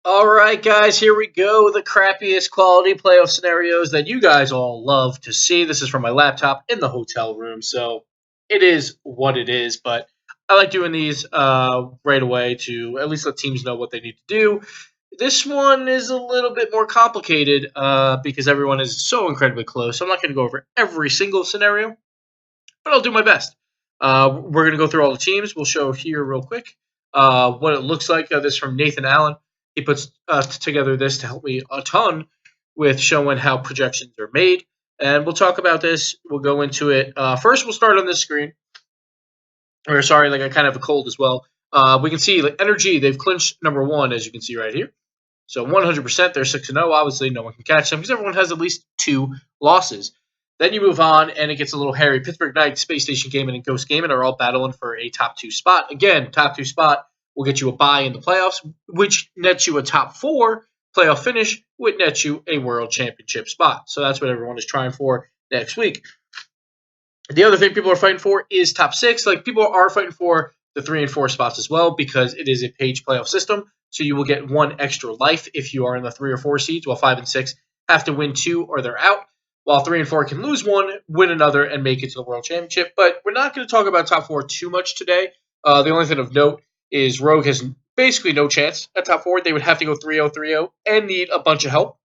All right, guys, here we go. The crappiest quality playoff scenarios that you guys all love to see. This is from my laptop in the hotel room, so it is what it is. But I like doing these right away to at least let teams know what they need to do. This one is a little bit more complicated because everyone is so incredibly close. So I'm not going to go over every single scenario, but I'll do my best. We're going to go through all the teams. We'll show here real quick what it looks like. This from Nathan Allen. He puts together this to help me a ton with showing how projections are made. And we'll talk about this. We'll go into it. First, we'll start on this screen. Or sorry, I kind of have a cold as well. We can see Energy, they've clinched number one, as you can see right here. So 100%, they're 6-0. Obviously, no one can catch them because everyone has at least 2 losses. Then you move on, and it gets a little hairy. Pittsburgh Knights, Space Station Gaming, and Ghost Gaming are all battling for a top 2 spot. Again, top 2 spot will get you a bye in the playoffs, which nets you a top 4 playoff finish, which nets you a World Championship spot. So that's what everyone is trying for next week. The other thing people are fighting for is top 6. People are fighting for the 3 and 4 spots as well because it is a page playoff system. So you will get 1 extra life if you are in the 3 or 4 seeds, while 5 and 6 have to win 2 or they're out. While 3 and 4 can lose 1, win another, and make it to the World Championship. But we're not going to talk about top 4 too much today. The only thing of note is Rogue has basically no chance at top 4. They would have to go 3-0, 3-0, and need a bunch of help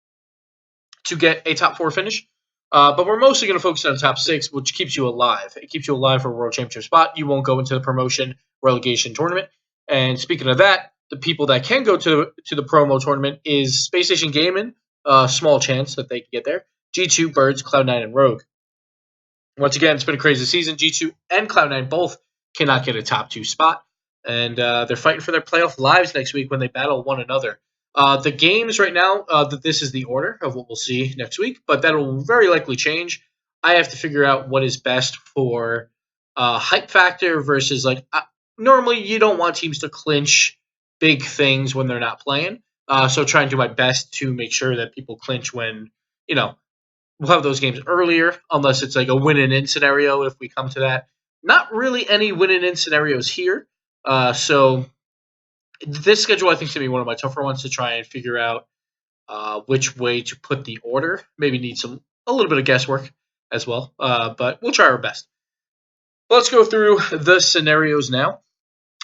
to get a top 4 finish. But we're mostly going to focus on top 6, which keeps you alive. It keeps you alive for a World Championship spot. You won't go into the promotion relegation tournament. And speaking of that, the people that can go to the promo tournament is Space Station Gaming, small chance that they can get there. G2, Birds, Cloud9, and Rogue. Once again, it's been a crazy season. G2 and Cloud9 both cannot get a top 2 spot. And they're fighting for their playoff lives next week when they battle one another. The games right now, this is the order of what we'll see next week, but that will very likely change. I have to figure out what is best for hype factor versus normally you don't want teams to clinch big things when they're not playing. So try and do my best to make sure that people clinch when, we'll have those games earlier, unless it's like a win and in scenario if we come to that. Not really any win and in scenarios here. So this schedule, I think, is going to be one of my tougher ones to try and figure out which way to put the order. Maybe need a little bit of guesswork as well, but we'll try our best. Let's go through the scenarios now.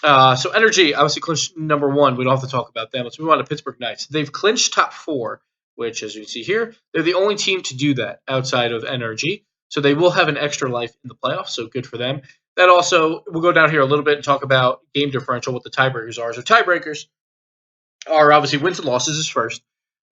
So Energy, obviously, clinched number 1. We don't have to talk about them. Let's move on to Pittsburgh Knights. They've clinched top 4, which, as you can see here, they're the only team to do that outside of Energy. So they will have an extra life in the playoffs, so good for them. That also, we'll go down here a little bit and talk about game differential, what the tiebreakers are. So tiebreakers are obviously wins and losses is first.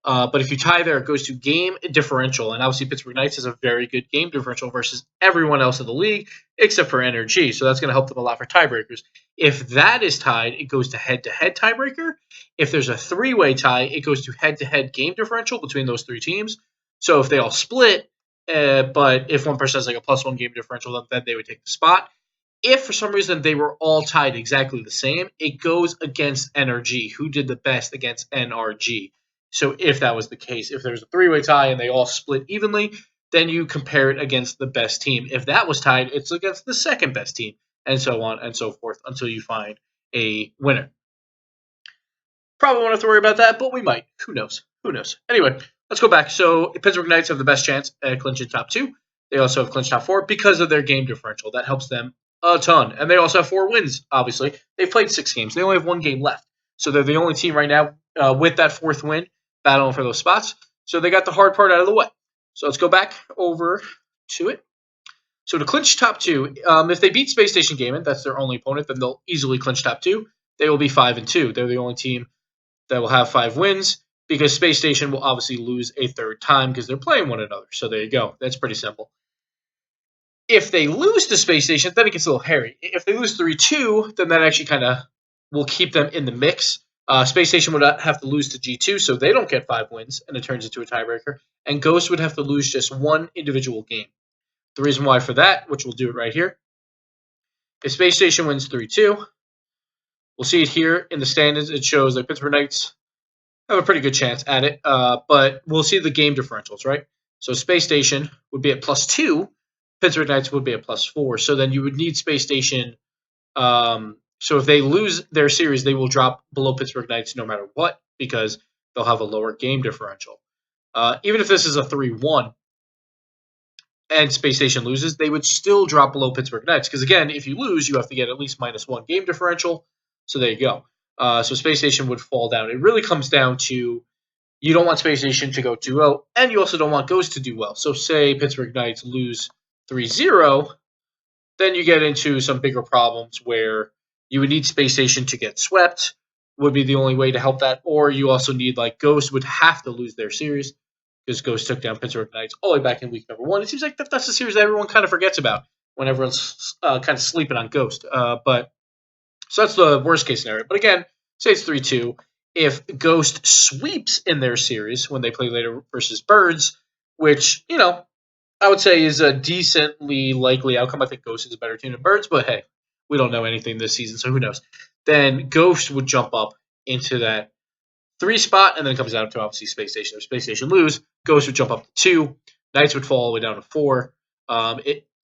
But if you tie there, it goes to game differential. And obviously Pittsburgh Knights has a very good game differential versus everyone else in the league, except for Energy. So that's going to help them a lot for tiebreakers. If that is tied, it goes to head-to-head tiebreaker. If there's a 3-way tie, it goes to head-to-head game differential between those 3 teams. So if they all split, but if one person has a +1 game differential, then they would take the spot. If for some reason they were all tied exactly the same, it goes against NRG, who did the best against NRG. So if that was the case, if there's a 3-way tie and they all split evenly, then you compare it against the best team. If that was tied, it's against the second best team, and so on and so forth until you find a winner. Probably won't have to worry about that, but we might. Who knows? Anyway, let's go back. So Pittsburgh Knights have the best chance at clinching top 2. They also have clinched top 4 because of their game differential. That helps them a ton. And they also have 4 wins, obviously. They've played 6 games. They only have 1 game left. So they're the only team right now with that 4th win battling for those spots. So they got the hard part out of the way. So let's go back over to it. So to clinch top 2, if they beat Space Station Gaming, that's their only opponent, then they'll easily clinch top 2. They will be 5-2. They're the only team that will have 5 wins because Space Station will obviously lose a 3rd time because they're playing one another. So there you go. That's pretty simple. If they lose to Space Station, then it gets a little hairy. If they lose 3-2, then that actually kind of will keep them in the mix. Space Station would have to lose to G2, so they don't get 5 wins, and it turns into a tiebreaker. And Ghost would have to lose just 1 individual game. The reason why for that, which we'll do it right here, if Space Station wins 3-2, we'll see it here in the standings. It shows that Pittsburgh Knights have a pretty good chance at it, but we'll see the game differentials, right? So Space Station would be at +2. Pittsburgh Knights would be at +4. So then you would need Space Station. So if they lose their series, they will drop below Pittsburgh Knights no matter what because they'll have a lower game differential. Even if this is a 3-1 and Space Station loses, they would still drop below Pittsburgh Knights. Because again, if you lose, you have to get at least -1 game differential. So there you go. So Space Station would fall down. It really comes down to you don't want Space Station to go 2-0, and you also don't want Ghost to do well. So say Pittsburgh Knights lose 3-0, then you get into some bigger problems where you would need Space Station to get swept, would be the only way to help that, or you also need, like, Ghost would have to lose their series because Ghost took down Pittsburgh Knights all the way back in week number 1. It seems like that's a series that everyone kind of forgets about when everyone's kind of sleeping on Ghost. So that's the worst case scenario. But again, say it's 3-2. If Ghost sweeps in their series when they play later versus Birds, which, I would say is a decently likely outcome. I think Ghost is a better team than Birds, but hey, we don't know anything this season, so who knows. Then Ghost would jump up into that 3 spot, and then it comes down to obviously Space Station. If Space Station lose, Ghost would jump up to 2. Knights would fall all the way down to 4.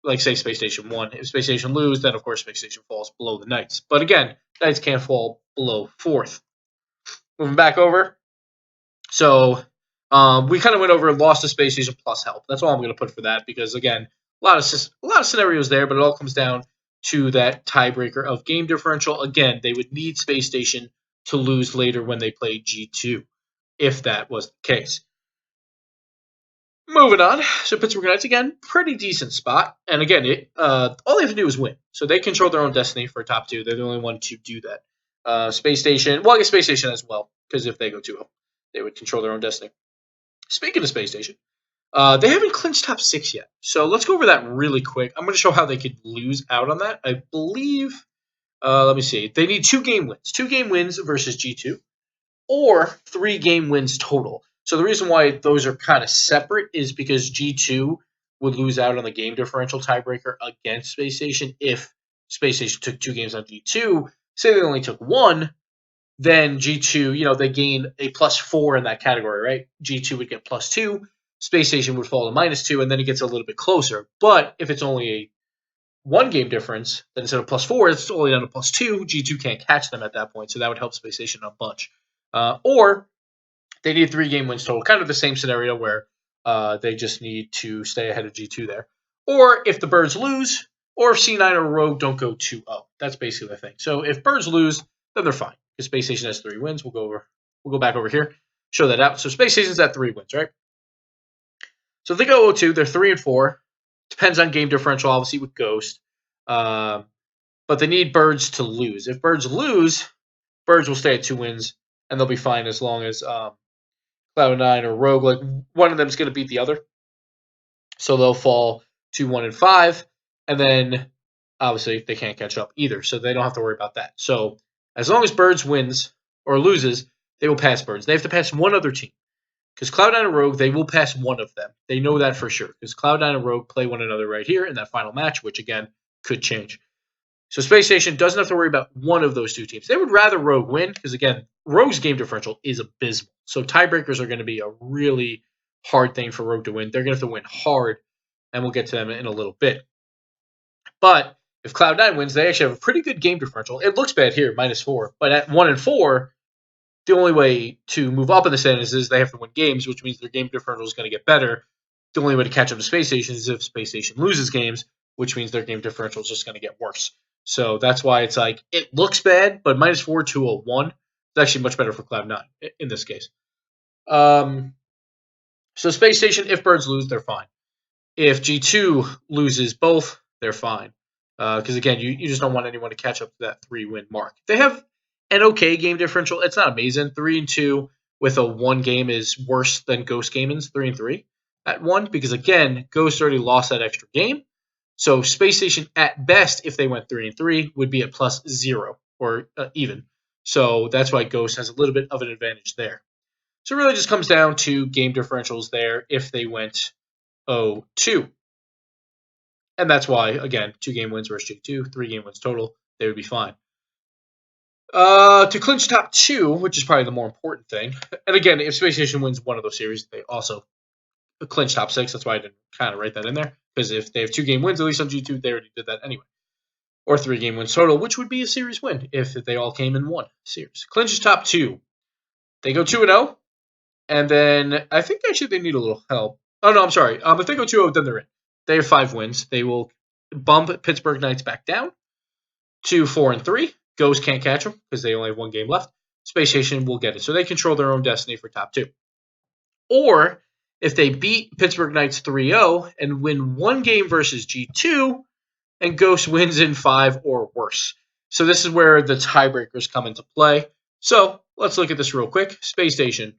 Like say Space Station 1. If Space Station lose, then of course Space Station falls below the Knights. But again, Knights can't fall below 4th. Moving back over. So we kind of went over loss to Space Station plus help. That's all I'm going to put for that because again, a lot of scenarios there, but it all comes down to that tiebreaker of game differential. Again, they would need Space Station to lose later when they play G2, if that was the case. Moving on, so Pittsburgh Knights, again, pretty decent spot. And again, all they have to do is win. So they control their own destiny for top 2. They're the only one to do that. Space Station, well, I guess Space Station as well, because if they go 2-0, they would control their own destiny. Speaking of Space Station, they haven't clinched top 6 yet. So let's go over that really quick. I'm going to show how they could lose out on that. I believe, let me see, they need 2 game wins. 2 game wins versus G2, or 3 game wins total. So the reason why those are kind of separate is because G2 would lose out on the game differential tiebreaker against Space Station if Space Station took 2 games on G2. Say they only took 1, then G2, they gain a +4 in that category, right? G2 would get +2, Space Station would fall to -2, and then it gets a little bit closer. But if it's only a 1 game difference, then instead of +4, it's only down to +2. G2 can't catch them at that point, so that would help Space Station a bunch. Or they need 3 game wins total, kind of the same scenario where they just need to stay ahead of G2 there. Or if the Birds lose, or if C9 or Rogue don't go 2-0. That's basically the thing. So if Birds lose, then they're fine. Because Space Station has 3 wins. We'll go back over here, show that out. So Space Station's at 3 wins, right? So if they go 0-2, they're 3-4. Depends on game differential, obviously, with Ghost. But they need Birds to lose. If Birds lose, Birds will stay at 2 wins, and they'll be fine as long as Cloud9 or Rogue, like one of them is going to beat the other. So they'll fall to 1-5, and then obviously they can't catch up either, so they don't have to worry about that. So as long as Birds wins or loses, they will pass Birds. They have to pass one other team. Because Cloud9 and Rogue, they will pass one of them. They know that for sure. Because Cloud9 and Rogue play one another right here in that final match, which again could change. So Space Station doesn't have to worry about one of those 2 teams. They would rather Rogue win because, again, Rogue's game differential is abysmal. So tiebreakers are going to be a really hard thing for Rogue to win. They're going to have to win hard, and we'll get to them in a little bit. But if Cloud9 wins, they actually have a pretty good game differential. It looks bad here, -4. But at 1-4, the only way to move up in the standings is they have to win games, which means their game differential is going to get better. The only way to catch up to Space Station is if Space Station loses games, which means their game differential is just going to get worse. So that's why it's like, it looks bad, but -4 to a 1 is actually much better for Cloud9 in this case. So Space Station, if Birds lose, they're fine. If G2 loses both, they're fine. Because again, you just don't want anyone to catch up to that 3-win mark. They have an okay game differential. It's not amazing. 3-2 with a 1 game is worse than Ghost Gaming's 3-3 at 1. Because again, Ghost already lost that extra game. So Space Station, at best, if they went 3-3, would be at +0 or even. So that's why Ghost has a little bit of an advantage there. So it really just comes down to game differentials there if they went 0-2. And that's why, again, 2 game wins versus G2, 3 game wins total, they would be fine. To clinch top 2, which is probably the more important thing, and again, if Space Station wins one of those series, they also clinch top 6. That's why I didn't kind of write that in there. Because if they have 2 game wins, at least on G2, they already did that anyway. Or 3 game wins total, which would be a series win if they all came in one series. Clinches top 2. They go 2-0. And then I think actually they need a little help. Oh, no, I'm sorry. If they go 2-0, then they're in. They have 5 wins. They will bump Pittsburgh Knights back down to 4-3. Ghost can't catch them because they only have 1 game left. Space Station will get it. So they control their own destiny for top 2. Or if they beat Pittsburgh Knights 3-0 and win 1 game versus G2, and Ghost wins in 5 or worse. So this is where the tiebreakers come into play. So let's look at this real quick. Space Station,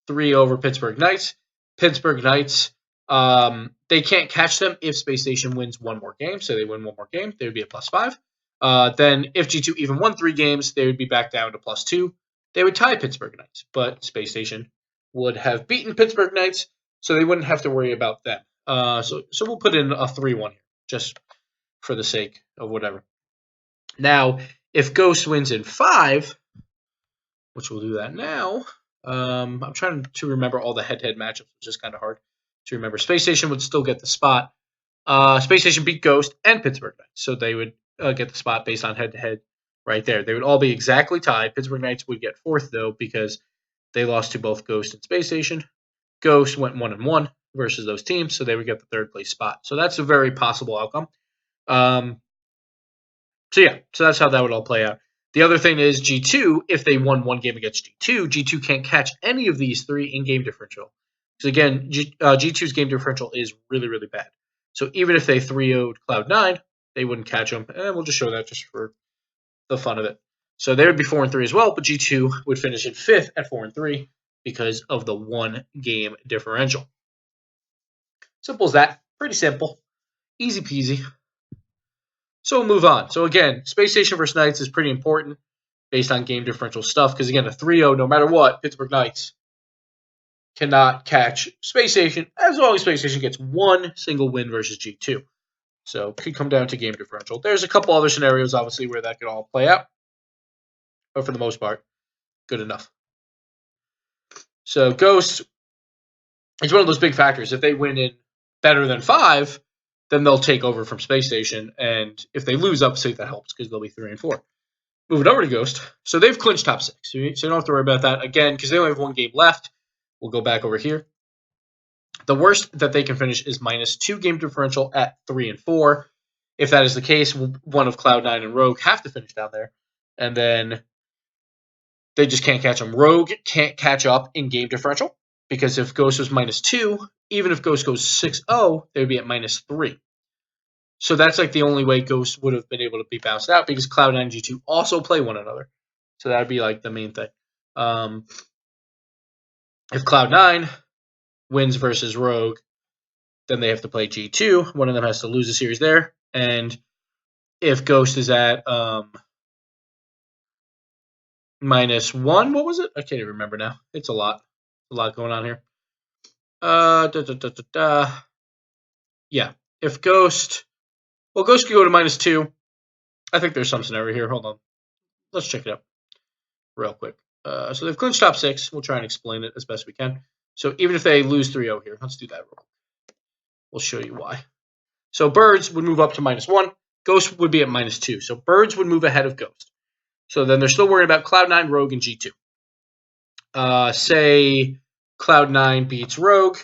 3 over Pittsburgh Knights. Pittsburgh Knights, they can't catch them if Space Station wins 1 more game. So they win 1 more game, they would be at +5. Then if G2 even won 3 games, they would be back down to +2. They would tie Pittsburgh Knights, but Space Station would have beaten Pittsburgh Knights, so they wouldn't have to worry about them. So we'll put in a 3-1 here, just for the sake of whatever. Now, if Ghost wins in 5, which we'll do that now, I'm trying to remember all the head-to-head matchups, which is kind of hard to remember. Space Station would still get the spot. Space Station beat Ghost and Pittsburgh Knights, so they would get the spot based on head-to-head right there. They would all be exactly tied. Pittsburgh Knights would get 4th, though, because they lost to both Ghost and Space Station. Ghost went 1-1 versus those teams, so they would get the 3rd place spot. So that's a very possible outcome. So that's how that would all play out. The other thing is G2, if they won 1 game against G2, G2 can't catch any of these 3 in game differential. Because again, G2's game differential is really, really bad. So even if they 3-0'd Cloud9, they wouldn't catch them. And we'll just show that just for the fun of it. So they would be 4-3 as well, but G2 would finish in 5th at 4-3 because of the 1 game differential. Simple as that. Pretty simple. Easy peasy. So we'll move on. So again, Space Station versus Knights is pretty important based on game differential stuff. Because again, a 3-0, no matter what, Pittsburgh Knights cannot catch Space Station as long as Space Station gets 1 single win versus G2. So it could come down to game differential. There's a couple other scenarios, obviously, where that could all play out. But for the most part, good enough. So Ghost is one of those big factors. If they win in better than 5, then they'll take over from Space Station. And if they lose upstate, that helps because they'll be 3-4. Moving over to Ghost. So they've clinched top 6. So you don't have to worry about that. Again, because they only have 1 game left. We'll go back over here. The worst that they can finish is -2 game differential at 3-4. If that is the case, one of Cloud9 and Rogue have to finish down there. And then they just can't catch them. Rogue can't catch up in game differential. Because if Ghost was -2, even if Ghost goes 6-0, they would be at -3. So that's like the only way Ghost would have been able to be bounced out because Cloud9 and G2 also play one another. So that would be like the main thing. If Cloud9 wins versus Rogue, then they have to play G2. One of them has to lose a series there. And if Ghost is at -1, what was it? I can't even remember now. It's a lot. A lot going on here. Yeah. If Ghost... Well, Ghost could go to -2. I think there's some scenario here. Hold on. Let's check it out real quick. So they've clinched top 6. We'll try and explain it as best we can. So even if they lose 3-0 here, let's do that real quick. We'll show you why. So Birds would move up to -1. Ghost would be at -2. So Birds would move ahead of Ghost. So then they're still worried about Cloud9, Rogue, and G2. Say Cloud9 beats Rogue,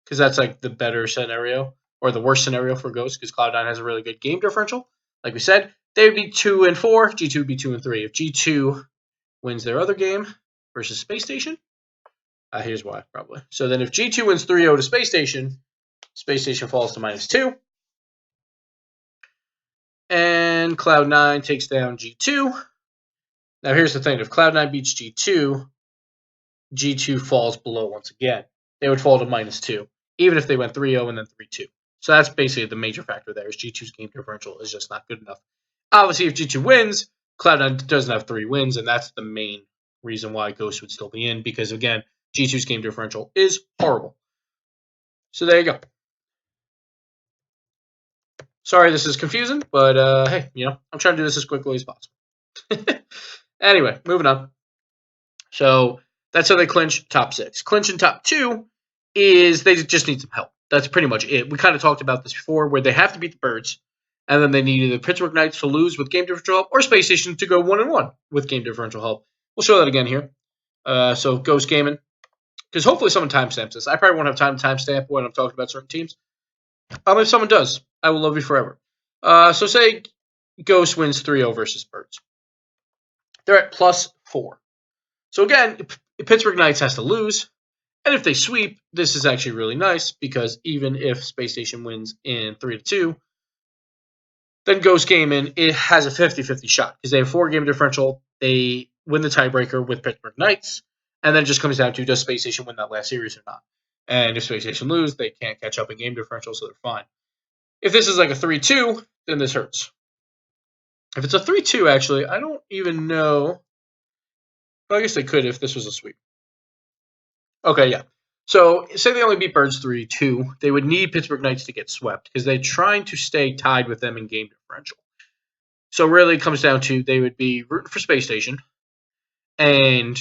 because that's like the better scenario, or the worst scenario for Ghost, because Cloud9 has a really good game differential. Like we said, they would be 2-4, G2 would be 2-3. If G2 wins their other game versus Space Station, here's why, probably. So then if G2 wins 3-0 to Space Station falls to -2. And Cloud9 takes down G2. Now here's the thing. If Cloud9 beats G2, G2 falls below once again. They would fall to -2, even if they went 3-0 and then 3-2. So that's basically the major factor there, is G2's game differential is just not good enough. Obviously, if G2 wins, Cloud9 doesn't have 3 wins, and that's the main reason why Ghost would still be in, because, again, G2's game differential is horrible. So there you go. Sorry this is confusing, but hey, I'm trying to do this as quickly as possible. Anyway, moving on. So that's how they clinch top 6. Clinch in top 2 is they just need some help. That's pretty much it. We kind of talked about this before, where they have to beat the Birds, and then they need either Pittsburgh Knights to lose with game differential help or Space Station to go 1-1 with game differential help. We'll show that again here. So Ghost Gaming because hopefully someone timestamps this. I probably won't have time to timestamp when I'm talking about certain teams. If someone does, I will love you forever. So say Ghost wins 3-0 versus Birds. They're at +4. So again, Pittsburgh Knights has to lose. And if they sweep, this is actually really nice because even if Space Station wins in 3-2, then Ghost Game in, it has a 50-50 shot because they have 4-game differential. They win the tiebreaker with Pittsburgh Knights. And then it just comes down to, does Space Station win that last series or not? And if Space Station lose, they can't catch up in game differential, so they're fine. If this is like a 3-2, then this hurts. If it's a 3-2, actually, I don't even know. Well, I guess they could if this was a sweep. Okay, yeah. So say they only beat Birds 3-2, they would need Pittsburgh Knights to get swept because they're trying to stay tied with them in game differential. So really it comes down to they would be rooting for Space Station, and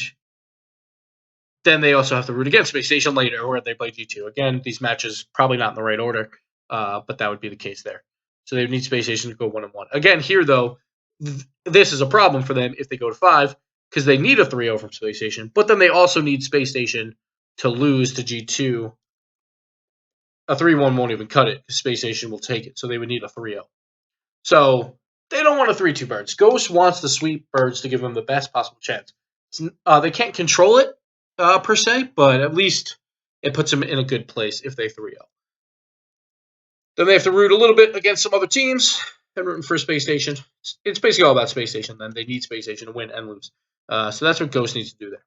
then they also have to root against Space Station later where they play G2. Again, these matches probably not in the right order, but that would be the case there. So they would need Space Station to go 1-1. Again, here though, this is a problem for them if they go to 5 because they need a 3-0 from Space Station, but then they also need Space Station to lose to G2. A 3-1 won't even cut it because Space Station will take it, so they would need a 3-0. So they don't want a 3-2 Birds. Ghost wants to sweep Birds to give them the best possible chance. They can't control it per se, but at least it puts them in a good place if they 3-0. Then they have to root a little bit against some other teams and rooting for Space Station. It's basically all about Space Station then. They need Space Station to win and lose. So that's what Ghost needs to do there.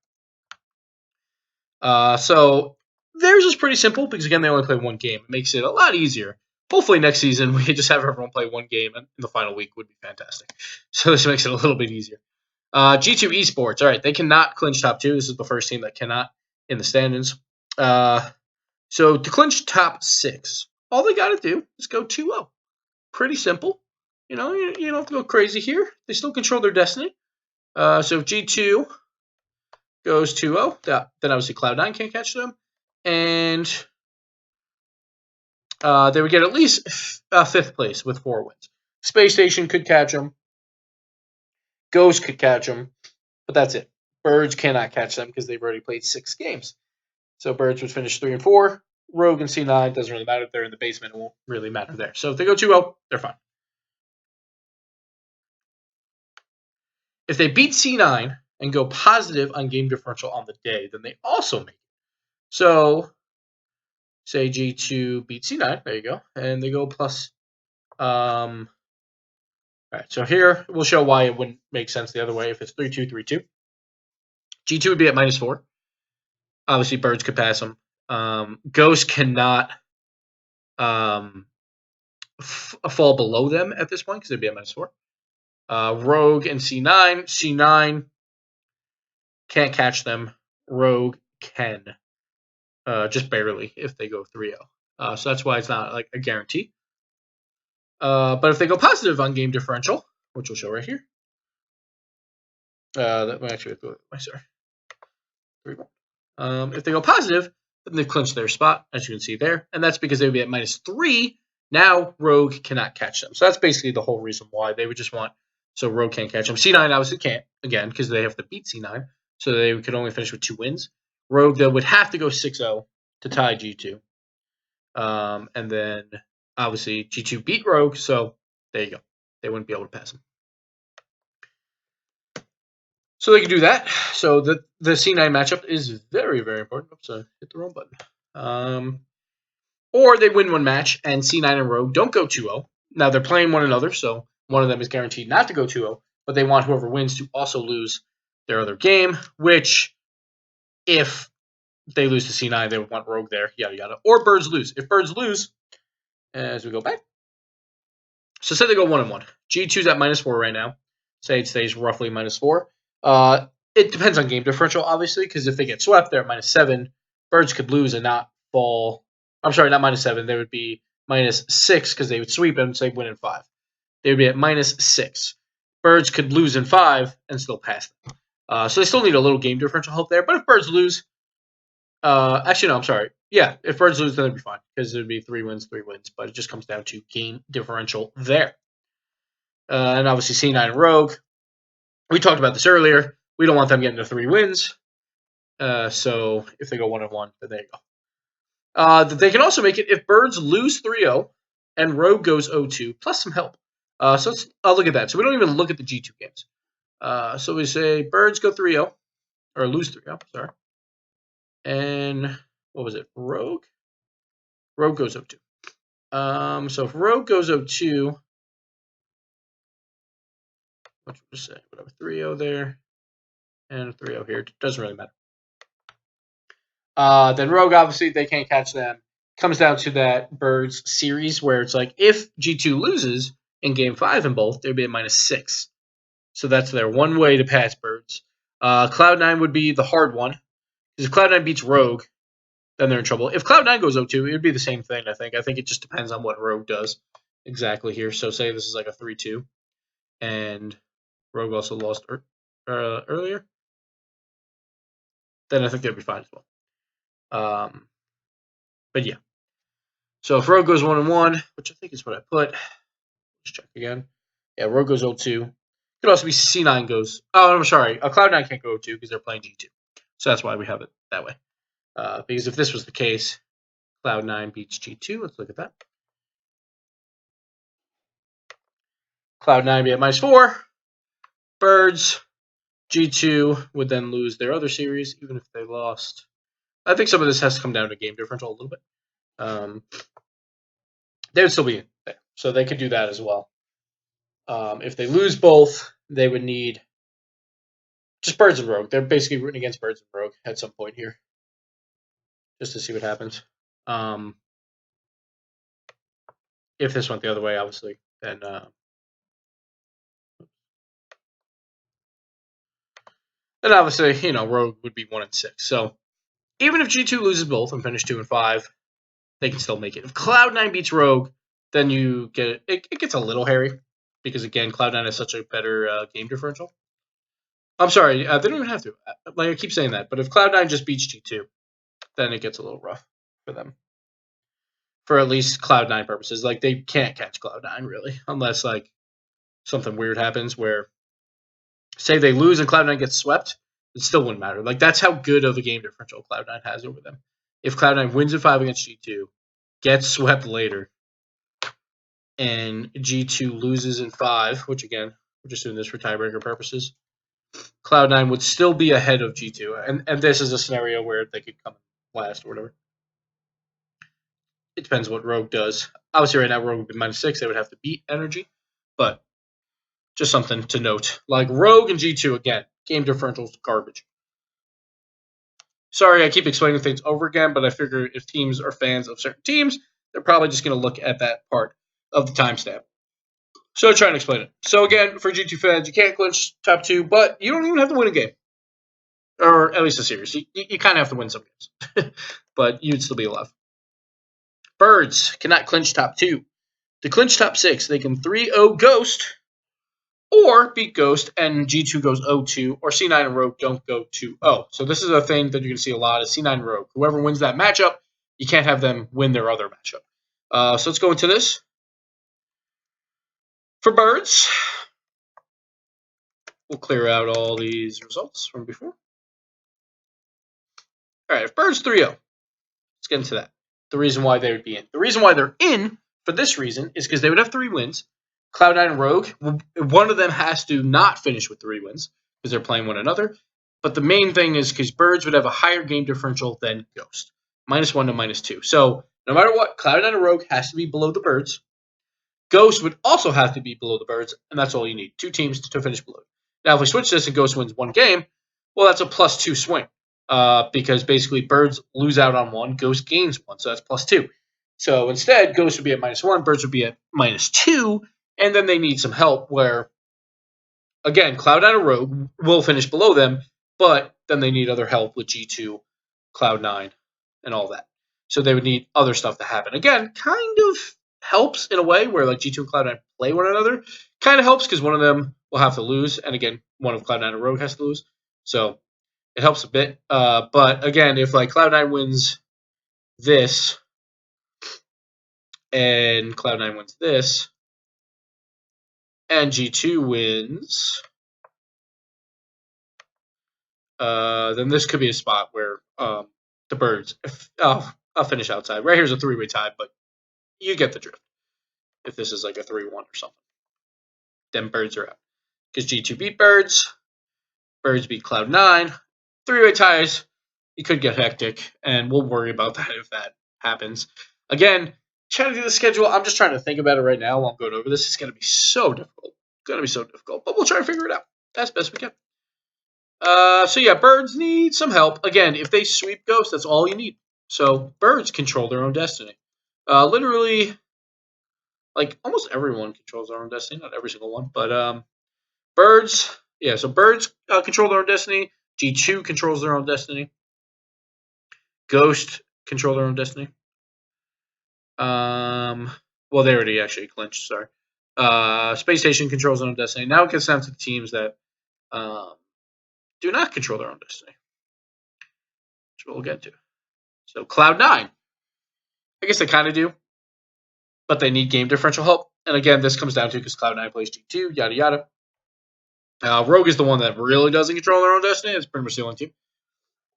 So theirs is pretty simple because, again, they only play one game. It makes it a lot easier. Hopefully next season we can just have everyone play one game in the final week would be fantastic. So this makes it a little bit easier. G2 Esports. All right, they cannot clinch top 2. This is the first team that cannot in the standings. So to clinch top 6, all they got to do is go 2-0. Pretty simple. You don't have to go crazy here. They still control their destiny. So if G2 goes 2-0, then obviously Cloud9 can't catch them. And they would get at least 5th place with 4 wins. Space Station could catch them. Ghost could catch them. But that's it. Birds cannot catch them because they've already played 6 games. So Birds would finish 3 and 4. Rogue and C9 doesn't really matter if they're in the basement. It won't really matter there. So if they go 2-0, they're fine. If they beat C9 and go positive on game differential on the day, then they also make it. So say G2 beat C9. There you go. And they go plus. All right. So here we'll show why it wouldn't make sense the other way if it's 3-2, 3-2. G2 would be at -4. Obviously, Birds could pass them. Ghost cannot fall below them at this point because they'd be at -4. Rogue and C9. C9 can't catch them. Rogue can. Just barely if they go 3-0. So that's why it's not like a guarantee. But if they go positive on game differential, which we'll show right here. That might actually sorry. 3-1. If they go positive, then they've clinched their spot, as you can see there. And that's because they would be at -3. Now Rogue cannot catch them. So that's basically the whole reason why they would just want. So Rogue can't catch them. C9 obviously can't, again, because they have to beat C9. So they could only finish with 2 wins. Rogue, though, would have to go 6-0 to tie G2. And then, obviously, G2 beat Rogue. So there you go. They wouldn't be able to pass them. So they can do that. So the C9 matchup is very, very important. Oops, I hit the wrong button. Or they win one match, and C9 and Rogue don't go 2-0. Now, they're playing one another, so one of them is guaranteed not to go 2-0, but they want whoever wins to also lose their other game, which, if they lose to C9, they would want Rogue there, yada, yada. Or Birds lose. If Birds lose, as we go back, so say they go 1-1. G2's at -4 right now. Say it stays roughly -4. It depends on game differential, obviously, because if they get swept, they're at -7. Birds could lose and not fall. I'm sorry, not -7. They would be -6 because they would sweep and say win in 5. They would be at -6. Birds could lose in 5 and still pass them. So they still need a little game differential help there. But if Birds lose, actually, no, I'm sorry. Yeah, if Birds lose, then it'd be fine because it would be 3 wins, 3 wins. But it just comes down to game differential there. And obviously, C9 and Rogue. We talked about this earlier. We don't want them getting to 3 wins. So if they go 1-1, then there you go. They can also make it if Birds lose 3-0 and Rogue goes 0-2 plus some help. So let's look at that. So we don't even look at the G2 games. So we say Birds go 3-0 or lose 3-0. Sorry. And what was it? Rogue goes 0-2. So if Rogue goes 0-2, what should we say? Whatever, 3-0 there and 3-0 here. It doesn't really matter. Then Rogue, obviously, they can't catch them. Comes down to that Birds series where it's like if G2 loses in Game 5 in both, they'd be at -6. So that's their one way to pass Birds. Cloud9 would be the hard one. Because if Cloud9 beats Rogue, then they're in trouble. If Cloud9 goes 0-2, it would be the same thing, I think. I think it just depends on what Rogue does exactly here. So say this is like a 3-2, and Rogue also lost earlier, then I think they'd be fine as well. But yeah. So if Rogue goes 1-1, which I think is what I put, let's check again. Yeah, Rogue goes 0-2. Could also be C9 goes. Oh, I'm sorry. Cloud9 can't go 0-2 because they're playing G2. So that's why we have it that way. Because if this was the case, Cloud9 beats G2. Let's look at that. Cloud9 be at -4. Birds, G2 would then lose their other series, even if they lost. I think some of this has to come down to game differential a little bit. They would still be there. So they could do that as well. If they lose both, they would need just Birds and Rogue. They're basically rooting against Birds and Rogue at some point here, just to see what happens. If this went the other way, obviously, then obviously, Rogue would be 1-6. So even if G2 loses both and finish 2-5, they can still make it. If Cloud9 beats Rogue, then you get it gets a little hairy because again, Cloud9 has such a better game differential. I'm sorry, they don't even have to. Like I keep saying that, but if Cloud9 just beats G2, then it gets a little rough for them. For at least Cloud9 purposes, like they can't catch Cloud9 really, unless like something weird happens where, say they lose and Cloud9 gets swept, it still wouldn't matter. Like that's how good of a game differential Cloud9 has over them. If Cloud9 wins in 5 against G2, gets swept later, and G2 loses in 5, which again, we're just doing this for tiebreaker purposes, Cloud9 would still be ahead of G2. And this is a scenario where they could come last or whatever. It depends what Rogue does. Obviously, right now, Rogue would be -6. They would have to beat Energy. But just something to note. Like Rogue and G2, again, game differential's garbage. Sorry, I keep explaining things over again, but I figure if teams are fans of certain teams, they're probably just going to look at that part of the timestamp. So I'm trying to explain it. So again, for G2 fans, you can't clinch top 2, but you don't even have to win a game. Or at least a series. You kind of have to win some games. But you'd still be alive. Birds cannot clinch top 2. To clinch top 6, they can 3-0 Ghost or beat Ghost and G2 goes 0-2, or C9 and Rogue don't go 2-0. So this is a thing that you're going to see a lot is C9 and Rogue. Whoever wins that matchup, you can't have them win their other matchup. So let's go into this. For Birds, we'll clear out all these results from before. All right, if Birds 3-0, let's get into that. The reason why they would be in. The reason why they're in for this reason is because they would have 3 wins. Cloud9 and Rogue, one of them has to not finish with 3 wins because they're playing one another. But the main thing is because Birds would have a higher game differential than Ghost, -1 to -2. So no matter what, Cloud9 and Rogue has to be below the Birds. Ghost would also have to be below the Birds, and that's all you need. 2 teams to finish below. Now, if we switch this and Ghost wins 1 game, well, that's a +2 swing because basically Birds lose out on 1, Ghost gains 1, so that's +2. So instead, Ghost would be at -1, Birds would be at -2, and then they need some help where, again, Cloud9 and Rogue will finish below them, but then they need other help with G2, Cloud9, and all that. So they would need other stuff to happen. Again, kind of helps in a way where like G2 and Cloud9 play one another. Kind of helps because one of them will have to lose, and again, one of Cloud9 and Rogue has to lose. So it helps a bit. But again, if like Cloud9 wins this and Cloud9 wins this, and G2 wins then this could be a spot where the Birds I'll finish outside. Right here's a 3-way tie, but you get the drift. If this is like a 3-1 or something, then Birds are out. Because G2 beat Birds beat Cloud9. 3-way ties, you could get hectic, and we'll worry about that if that happens. Again, trying to do the schedule. I'm just trying to think about it right now while I'm going over this. It's going to be so difficult. But we'll try to figure it out as best we can. So yeah, Birds need some help. Again, if they sweep Ghost, that's all you need. So Birds control their own destiny. Literally, like almost everyone controls their own destiny. Not every single one, but Birds. Yeah, so Birds control their own destiny. G2 controls their own destiny. Ghost control their own destiny. Well, they already actually clinched. Sorry. Space Station controls their own destiny. Now it gets down to the teams that do not control their own destiny, which we'll get to. So Cloud9, I guess they kind of do, but they need game differential help. And again, this comes down to because Cloud9 plays G2, yada yada. Rogue is the one that really doesn't control their own destiny. It's pretty much the only team,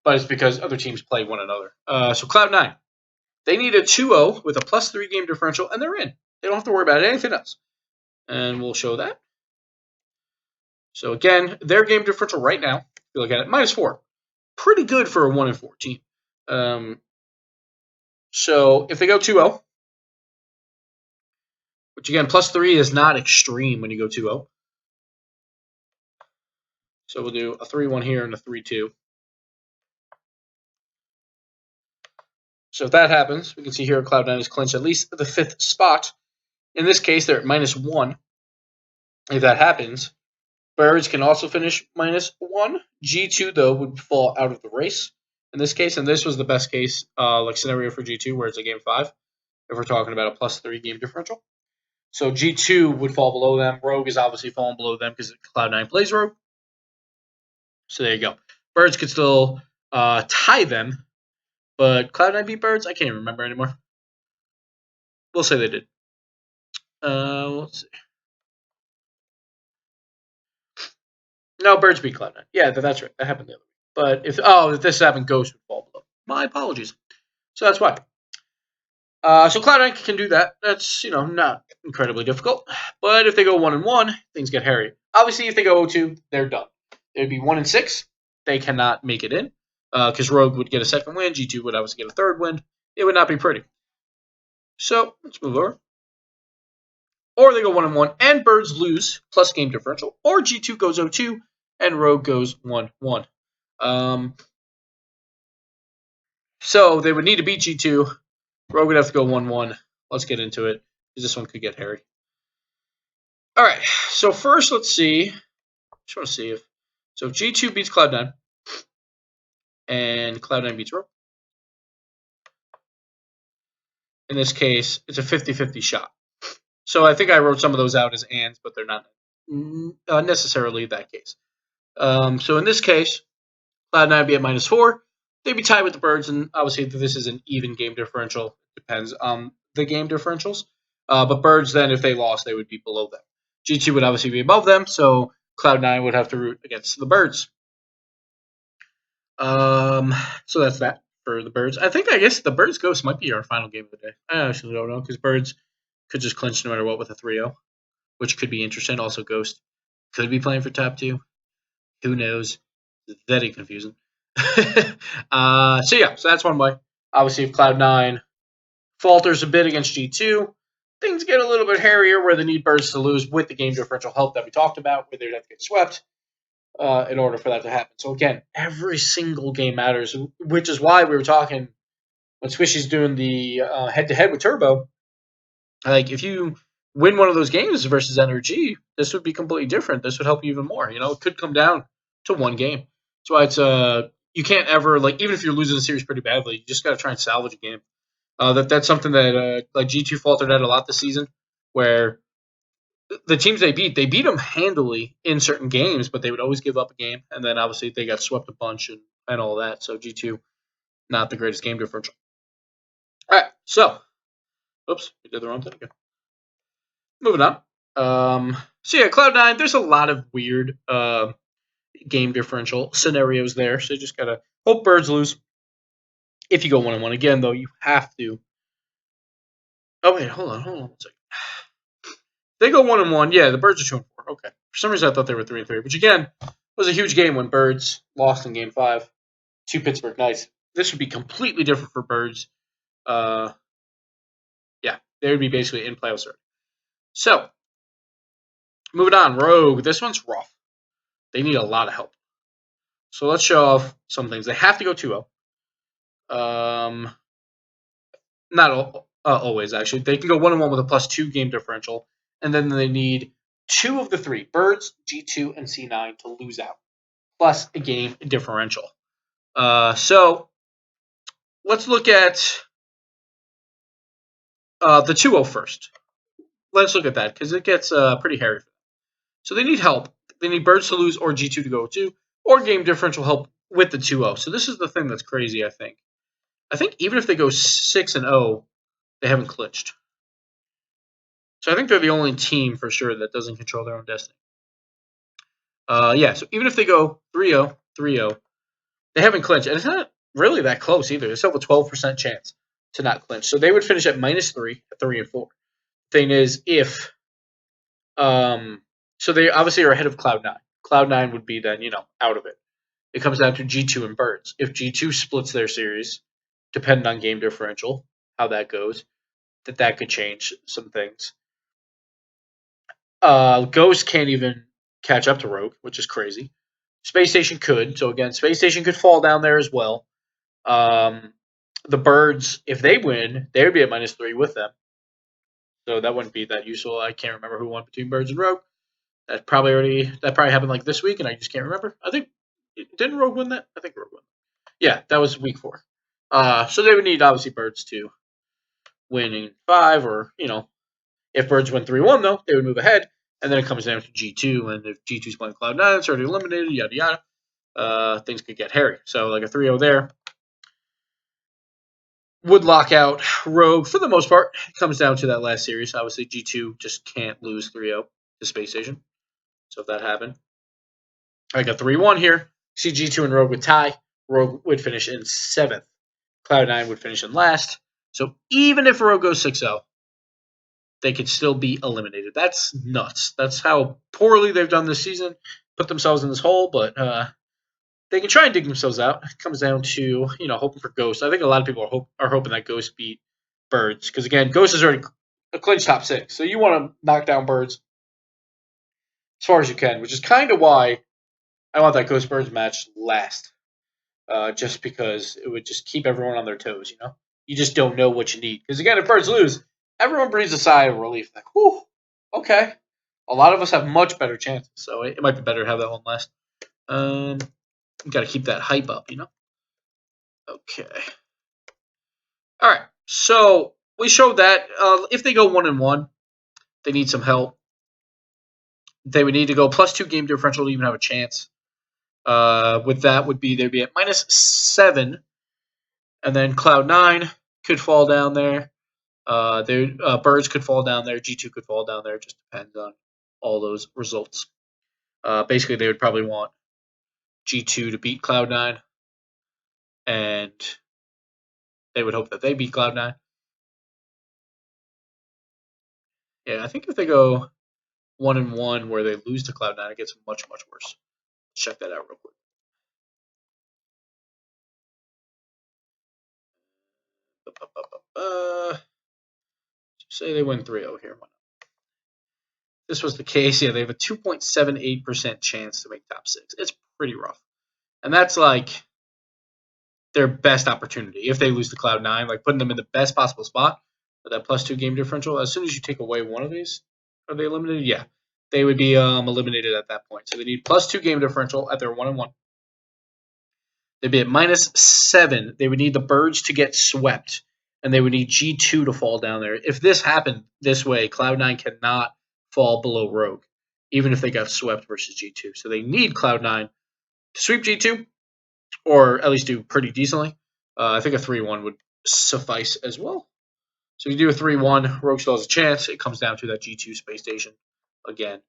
but it's because other teams play one another. So Cloud9, they need a 2-0 with a +3 game differential, and they're in. They don't have to worry about anything else. And we'll show that. So again, their game differential right now, if you look at it, -4. Pretty good for a 1-4 team. So if they go 2-0, which again, +3 is not extreme when you go 2-0. So we'll do a 3-1 here and a 3-2. So if that happens, we can see here Cloud9 has clinched at least the 5th spot. In this case, they're at -1. If that happens, Birds can also finish -1. G2, though, would fall out of the race in this case. And this was the best case like scenario for G2, where it's a game 5, if we're talking about a +3 game differential. So G2 would fall below them. Rogue is obviously falling below them because Cloud9 plays Rogue. So there you go. Birds could still tie them, but Cloud9 beat Birds? I can't even remember anymore. We'll say they did. Let's see. No, Birds beat Cloud9. Yeah, that's right. That happened the other week. But if this happened, Ghost would fall below. My apologies. So that's why. So Cloud9 can do that. That's not incredibly difficult. But if they go 1-1, things get hairy. Obviously, if they go 0-2, they're done. It'd be 1-6. They cannot make it in because Rogue would get a second win. G2 would obviously get a third win. It would not be pretty. So let's move over. Or they go 1-1 and Birds lose plus game differential. Or G2 goes 0-2 and Rogue goes 1-1. So they would need to beat G2. Rogue would have to go 1-1. Let's get into it because this one could get hairy. All right. So first, let's see. Just want to see if G2 beats Cloud9 and Cloud9 beats Rogue. In this case, it's a 50-50 shot. So I think I wrote some of those out as ands, but they're not necessarily that case. So in this case, Cloud9 would be at -4. They'd be tied with the Birds, and obviously this is an even game differential. Depends on the game differentials. But Birds, then, if they lost, they would be below them. G2 would obviously be above them, so Cloud9 would have to root against the Birds. So that's that for the Birds. I guess the Birds Ghost might be our final game of the day. I actually don't know, because Birds could just clinch no matter what with a 3-0, which could be interesting. Also, Ghost could be playing for top 2. Who knows? It's very confusing. So that's one way. Obviously, if Cloud9 falters a bit against G2, things get a little bit hairier where they need Birds to lose with the game differential help that we talked about, where they'd have to get swept in order for that to happen. So again, every single game matters, which is why we were talking when Swishy's doing the head-to-head with Turbo. Like, if you win one of those games versus NRG, this would be completely different. This would help you even more. It could come down to one game. That's why it's you can't ever, like, even if you're losing a series pretty badly, you just got to try and salvage a game. That's something that like G2 faltered at a lot this season, where the teams they beat them handily in certain games, but they would always give up a game, and then obviously they got swept a bunch and all that. So G2, not the greatest game differential. All right, so, oops, we did the wrong thing again. Moving on. So yeah, Cloud9, there's a lot of weird game differential scenarios there. So you just got to hope birds lose. If you go 1-1 again, though, you have to. Oh, wait, hold on 1 second. They go 1-1. Yeah, the birds are 2-4. Okay. For some reason, I thought they were 3-3, which again was a huge game when birds lost in Game 5 to Pittsburgh Knights. This would be completely different for birds. Yeah, they would be basically in playoffs already. So, moving on. Rogue. This one's rough. They need a lot of help. So let's show off some things. They have to go 2-0. Not always, actually. They can go 1-1 with a +2 game differential, and then they need 2 of the 3, birds, G2, and C9, to lose out, plus a game differential. So let's look at the 2-0 first. Let's look at that, because it gets pretty hairy. So they need help. They need birds to lose or G2 to go 2, or game differential help with the 2-0. So this is the thing that's crazy, I think. I think even if they go 6-0, they haven't clinched. So I think they're the only team for sure that doesn't control their own destiny. Yeah, so even if they go 3-0, 3-0, they haven't clinched. And it's not really that close either. They still have a 12% chance to not clinch. So they would finish at -3 at 3-4. Thing is, if so they obviously are ahead of Cloud9. Cloud9 would be then, out of it. It comes down to G2 and birds. If G2 splits their series, depending on game differential, how that goes, that could change some things. Ghost can't even catch up to Rogue, which is crazy. Space Station could. So again, Space Station could fall down there as well. The birds, if they win, they would be at -3 with them. So that wouldn't be that useful. I can't remember who won between birds and Rogue. That probably happened like this week, and I just can't remember. I think didn't Rogue win that? I think Rogue won. Yeah, that was week 4. So they would need obviously birds to win in 5, or if birds win 3-1 though, they would move ahead. And then it comes down to G2, and if G2's playing Cloud9, it's already eliminated, yada yada. Things could get hairy. So like a 3-0 there would lock out Rogue for the most part. It comes down to that last series. Obviously, G2 just can't lose 3-0 to Space Station. So if that happened, I got 3-1 here. See G2 and Rogue would tie. Rogue would finish in 7th. Cloud9 would finish in last. So even if Rogue goes 6-0, they could still be eliminated. That's nuts. That's how poorly they've done this season. Put themselves in this hole, but they can try and dig themselves out. It comes down to hoping for Ghost. I think a lot of people are hoping that Ghost beat birds, because again, Ghost is already a clinch top 6, so you want to knock down birds as far as you can, which is kind of why I want that Ghost Birds match last. Just because it would just keep everyone on their toes. You just don't know what you need, because again, if birds lose, everyone breathes a sigh of relief. Like, whew, okay. A lot of us have much better chances, so it might be better to have that one last. You got to keep that hype up, Okay. All right. So we showed that if they go 1-1, they need some help. They would need to go +2 game differential to even have a chance. With that they'd be at -7, and then Cloud9 could fall down there. Birds could fall down there. G2 could fall down there. It just depends on all those results. Basically, they would probably want G2 to beat Cloud9, and they would hope that they beat Cloud9. Yeah, I think if they go 1-1 where they lose to Cloud9, it gets much, much worse. Let's check that out real quick. Say they win 3-0 here. This was the case. Yeah, they have a 2.78% chance to make top 6. It's pretty rough. And that's like their best opportunity. If they lose to Cloud9, like putting them in the best possible spot with that +2 game differential. As soon as you take away one of these, are they eliminated? Yeah. They would be eliminated at that point. So they need +2 game differential at their 1-1. They'd be at -7. They would need the birds to get swept, and they would need G2 to fall down there. If this happened this way, Cloud9 cannot fall below Rogue, even if they got swept versus G2. So they need Cloud9 to sweep G2, or at least do pretty decently. I think a 3-1 would suffice as well. So you do a 3-1, Rogue still has a chance. It comes down to that G2 Space Station again.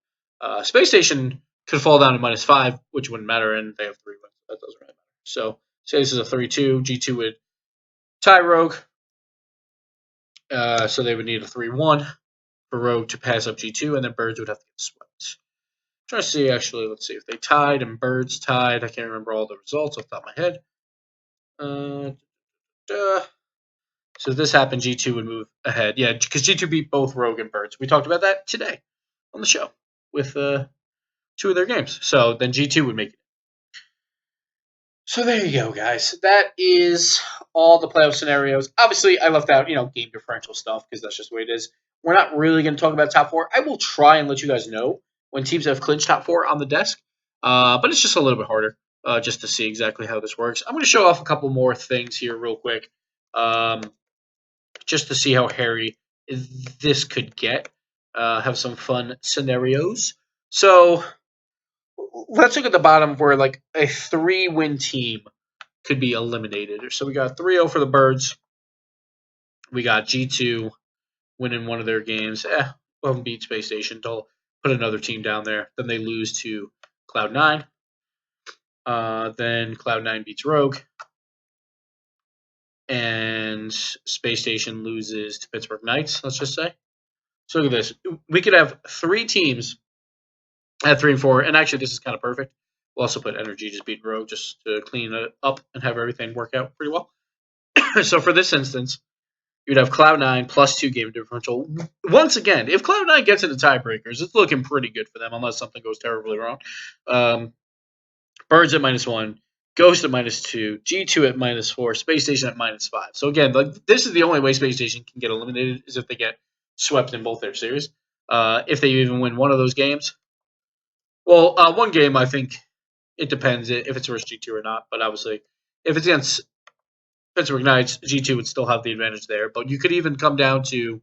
Space Station could fall down to -5, which wouldn't matter, and they have 3 wins. That doesn't really matter. So, say this is a 3-2. G2 would tie Rogue. So they would need a 3-1 for Rogue to pass up G2, and then Birds would have to get swept. I'm trying to see, actually, let's see if they tied and Birds tied. I can't remember all the results off the top of my head. So if this happened, G2 would move ahead. Yeah, because G2 beat both Rogue and Birds. We talked about that today on the show with 2 of their games. So then G2 would make it. So there you go, guys. That is all the playoff scenarios. Obviously, I left out, game differential stuff because that's just the way it is. We're not really going to talk about top 4. I will try and let you guys know when teams have clinched top 4 on the desk, but it's just a little bit harder just to see exactly how this works. I'm going to show off a couple more things here real quick just to see how hairy this could get. Have some fun scenarios. So let's look at the bottom where like a 3-win team could be eliminated. So we got 3-0 for the Birds. We got G2 winning one of their games. Well, beat Space Station. They'll put another team down there. Then they lose to Cloud9. Then Cloud9 beats Rogue. And Space Station loses to Pittsburgh Knights, let's just say. So look at this. We could have 3 teams at 3 and 4. And actually, this is kind of perfect. We'll also put Energy just beat Rogue just to clean it up and have everything work out pretty well. So for this instance, you'd have Cloud9 plus 2 game differential. Once again, if Cloud9 gets into tiebreakers, it's looking pretty good for them unless something goes terribly wrong. Birds at -1, Ghost at -2, G2 at -4, Space Station at -5. So again, this is the only way Space Station can get eliminated is if they get swept in both their series. If they even win one of those games. Well, one game, I think it depends if it's versus G2 or not. But obviously, if it's against Pittsburgh Knights, G2 would still have the advantage there. But you could even come down to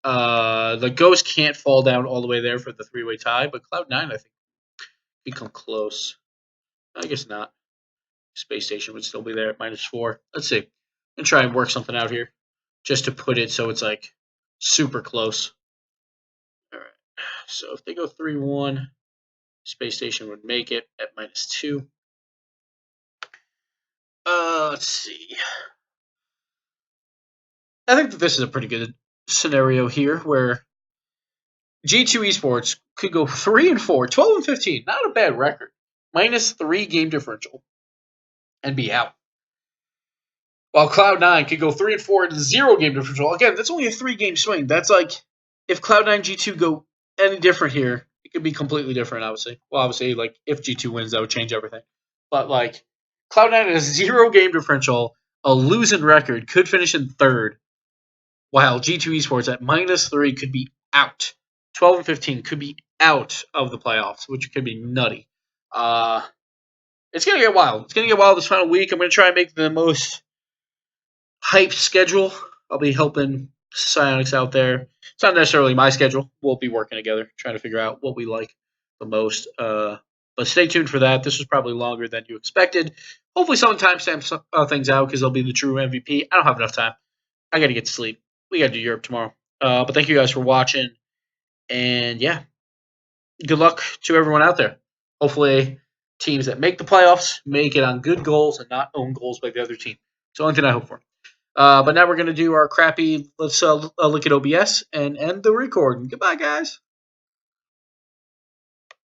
the Ghost can't fall down all the way there for the 3-way tie. But Cloud9, I think, become close. I guess not. Space Station would still be there at -4. Let's see. And try and work something out here just to put it so it's like super close. All right. So if they go 3-1, Space Station would make it at -2. Let's see. I think that this is a pretty good scenario here where G2 Esports could go 3 and 4, 12 and 15. Not a bad record. -3 game differential and be out. While Cloud9 could go 3 and 4 and 0 game differential. Again, that's only a 3-game swing. That's like if Cloud9 G2 go any different here, it could be completely different, obviously. Well, obviously, like if G2 wins, that would change everything. But like Cloud9 has 0 game differential, a losing record, could finish in 3rd, while G2 Esports at -3 could be out. 12 and 15 could be out of the playoffs, which could be nutty. It's going to get wild. It's going to get wild this final week. I'm going to try and make the most hype schedule. I'll be helping Psionics out there. It's not necessarily my schedule. We'll be working together, trying to figure out what we like the most. But stay tuned for that. This was probably longer than you expected. Hopefully someone timestamps things out because they'll be the true MVP. I don't have enough time. I got to get to sleep. We got to do Europe tomorrow. But thank you guys for watching. And yeah, good luck to everyone out there. Hopefully teams that make the playoffs make it on good goals and not own goals by the other team. It's the only thing I hope for. But now we're going to do our crappy, let's look at OBS and end the recording. Goodbye, guys.